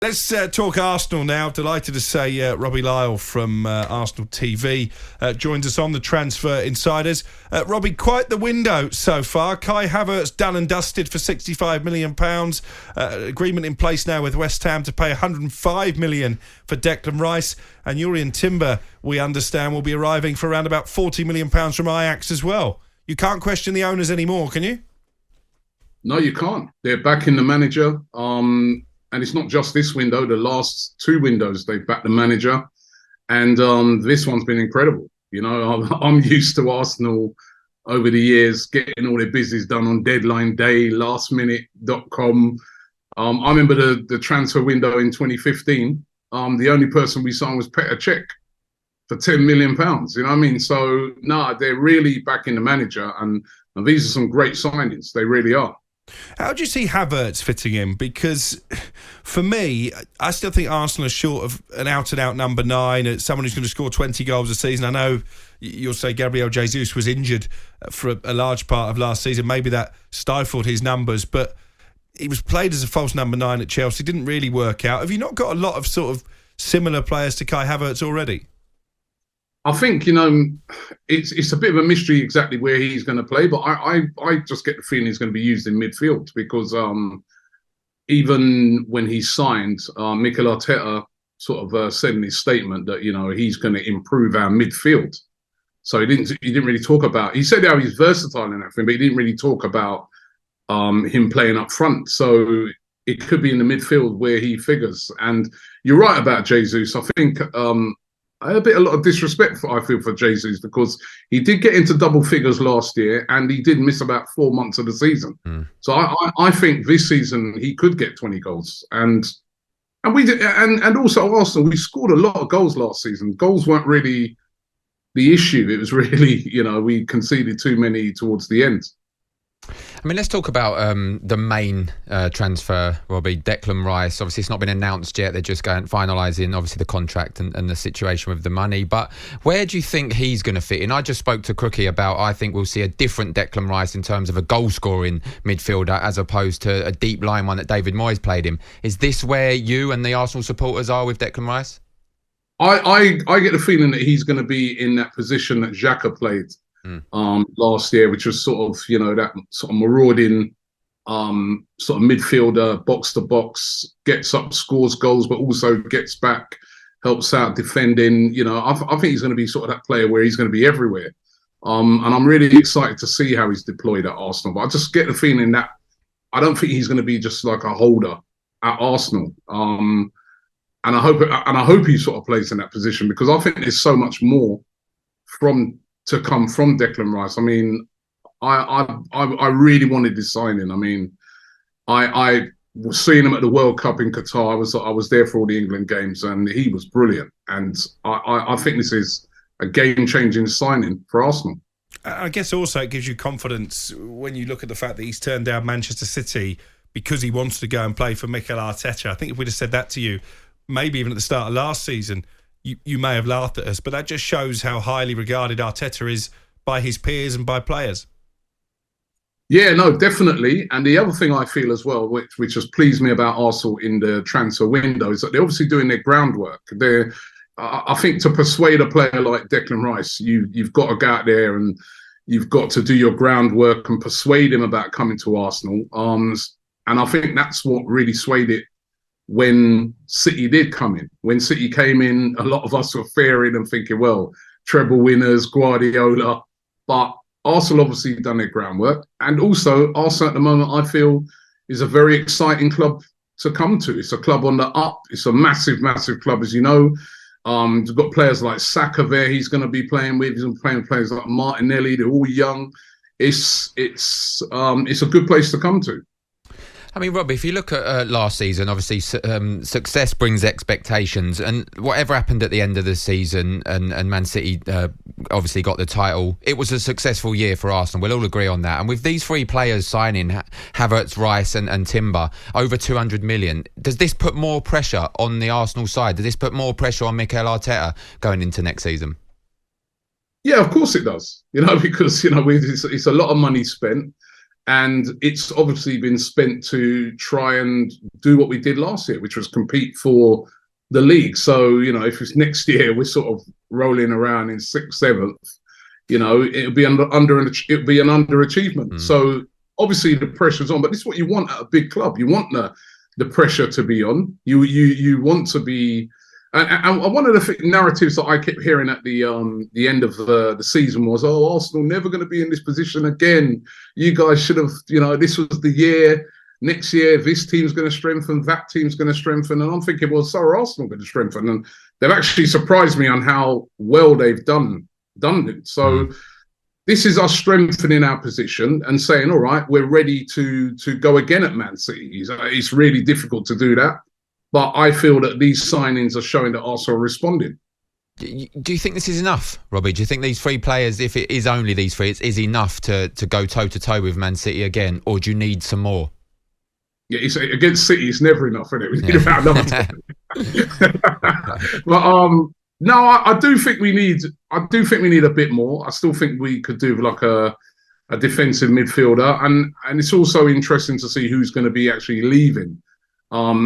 Let's talk Arsenal now. Delighted to say Robbie Lyle from Arsenal TV joins us on the Transfer Insiders. Robbie, quite the window so far. Kai Havertz done and dusted for £65 million. Agreement in place now with West Ham to pay £105 million for Declan Rice. And Jurrien Timber, we understand, will be arriving for around about £40 million from Ajax as well. You can't question the owners anymore, can you? No, you can't. They're backing the manager. And it's not just this window. The last two windows, they've backed the manager. And this one's been incredible. You know, I'm used to Arsenal over the years getting all their business done on deadline day, lastminute.com. I remember the transfer window in 2015. The only person we signed was Petr Cech for £10 million. You know what I mean? So, no, they're really backing the manager. And these are some great signings. They really are. How do you see Havertz fitting in? Because for me, I still think Arsenal are short of an out-and-out number 9, someone who's going to score 20 goals a season. I know you'll say Gabriel Jesus was injured for a large part of last season. Maybe that stifled his numbers, but he was played as a false number 9 at Chelsea. Didn't really work out. Have you not got a lot of sort of similar players to Kai Havertz already? I think, you know, it's a bit of a mystery exactly where he's going to play, but I just get the feeling he's going to be used in midfield because even when he signed, Mikel Arteta sort of said in his statement that, you know, he's going to improve our midfield. So he didn't really talk about, he said how he's versatile and everything, but he didn't really talk about him playing up front. So it could be in the midfield where he figures. And you're right about Jesus. I think a lot of disrespect I feel for Jesus because he did get into double figures last year and he did miss about 4 months of the season. So I think this season he could get 20 goals and we did, and also Arsenal, we scored a lot of goals last season. Goals weren't really the issue. It was really, you know, we conceded too many towards the end. I mean, let's talk about the main transfer, Robbie. Declan Rice. Obviously, it's not been announced yet. They're just finalising, obviously, the contract and the situation with the money. But where do you think he's going to fit in? I just spoke to Crookie about, I think we'll see a different Declan Rice in terms of a goal-scoring midfielder as opposed to a deep line one that David Moyes played him. Is this where you and the Arsenal supporters are with Declan Rice? I get the feeling that he's going to be in that position that Xhaka played last year, which was sort of, you know, that sort of marauding sort of midfielder, box to box, gets up, scores goals, but also gets back, helps out defending. You know, I think he's going to be sort of that player where he's going to be everywhere. And I'm really excited to see how he's deployed at Arsenal. But I just get the feeling that I don't think he's going to be just like a holder at Arsenal. And I hope he sort of plays in that position because I think there's so much more to come from Declan Rice. I mean, I really wanted this signing. I mean, I was seeing him at the World Cup in Qatar. I was there for all the England games, and he was brilliant. And I think this is a game-changing signing for Arsenal. I guess also it gives you confidence when you look at the fact that he's turned down Manchester City because he wants to go and play for Mikel Arteta. I think if we'd have said that to you, maybe even at the start of last season, you may have laughed at us, but that just shows how highly regarded Arteta is by his peers and by players. Yeah, no, definitely. And the other thing I feel as well, which has pleased me about Arsenal in the transfer window, is that they're obviously doing their groundwork. I think to persuade a player like Declan Rice, you've got to go out there and you've got to do your groundwork and persuade him about coming to Arsenal. And I think that's what really swayed it when City did come in. When City came in, a lot of us were fearing and thinking, well, treble winners, Guardiola. But Arsenal obviously done their groundwork. And also, Arsenal at the moment, I feel, is a very exciting club to come to. It's a club on the up. It's a massive, massive club, as you know. You've got players like Saka there he's going to be playing with. He's going to be playing with players like Martinelli. They're all young. It's a good place to come to. I mean, Robbie, if you look at last season, obviously success brings expectations, and whatever happened at the end of the season, and Man City obviously got the title, it was a successful year for Arsenal. We'll all agree on that. And with these three players signing, Havertz, Rice and Timber, over 200 million, does this put more pressure on the Arsenal side? Does this put more pressure on Mikel Arteta going into next season? Yeah, of course it does. You know, because, you know, it's a lot of money spent. And it's obviously been spent to try and do what we did last year, which was compete for the league. So, if it's next year, we're sort of rolling around in 6th, 7th, it'll be an underachievement. So obviously the pressure's on, but this is what you want at a big club. You want the pressure to be on. You want to be, and one of the narratives that I kept hearing at the end of the season was, Arsenal never going to be in this position again. You guys should have, this was the year. Next year, this team's going to strengthen, that team's going to strengthen. And I'm thinking, well, so are Arsenal going to strengthen. And they've actually surprised me on how well they've done it. So this is us strengthening our position and saying, all right, we're ready to go again at Man City. It's really difficult to do that. But I feel that these signings are showing that Arsenal are responding. Do you think this is enough, Robbie? Do you think these 3 players, if it is only these 3, is enough to go toe-to-toe with Man City again? Or do you need some more? Yeah, against City, it's never enough, isn't it? We need about another time. But no, I do think we need a bit more. I still think we could do like a defensive midfielder, and it's also interesting to see who's going to be actually leaving,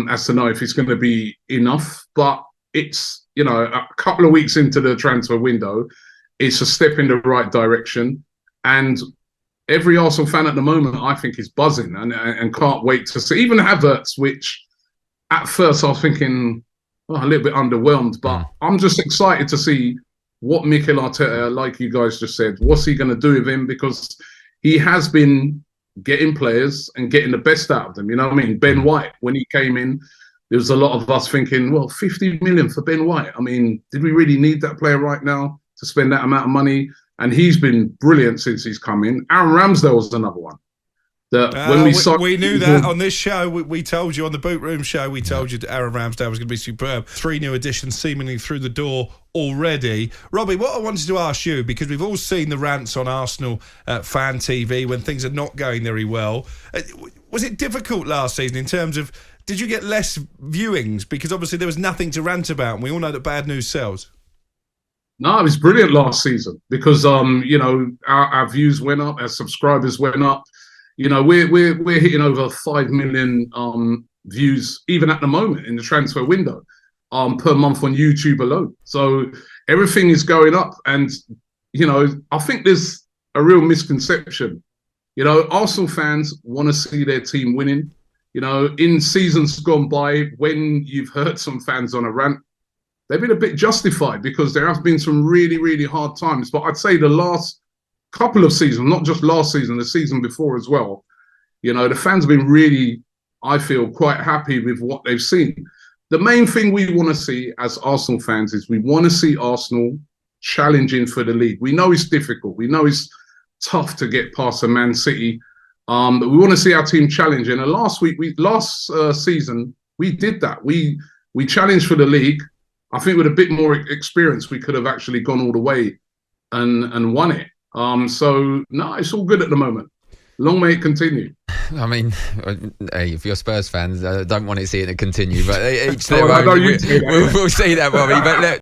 as to know if it's going to be enough. But it's a couple of weeks into the transfer window, it's a step in the right direction, and every Arsenal fan at the moment, I think, is buzzing and can't wait to see. Even Havertz, which at first I was thinking a little bit underwhelmed, but I'm just excited to see what Mikel Arteta, like you guys just said, what's he going to do with him? Because he has been getting players and getting the best out of them. You know what I mean? Ben White, when he came in, there was a lot of us thinking, well, 50 million for Ben White. I mean, did we really need that player right now to spend that amount of money? And he's been brilliant since he's come in. Aaron Ramsdale was another one. We knew that on this show. We told you on the Boot Room show, we told you that Aaron Ramsdale was going to be superb. 3 new additions seemingly through the door already. Robbie, what I wanted to ask you, because we've all seen the rants on Arsenal fan TV when things are not going very well. Was it difficult last season in terms of, did you get less viewings? Because obviously there was nothing to rant about, and we all know that bad news sells. No, it was brilliant last season because our views went up, our subscribers went up. We're hitting over 5 million views even at the moment in the transfer window per month on YouTube alone. So everything is going up, and I think there's a real misconception. Arsenal fans want to see their team winning. In seasons gone by, when you've heard some fans on a rant, they've been a bit justified because there have been some really, really hard times. But I'd say the last couple of seasons, not just last season, the season before as well, the fans have been really, I feel, quite happy with what they've seen. The main thing we want to see as Arsenal fans is we want to see Arsenal challenging for the league. We know it's difficult. We know it's tough to get past a Man City. But we want to see our team challenging. And last season, we did that. We challenged for the league. I think with a bit more experience, we could have actually gone all the way and won it. So, no, it's all good at the moment. Long may it continue. I mean, hey, if you're Spurs fans, I don't want to see it continue, but each their own. We'll see that, Robbie. But look,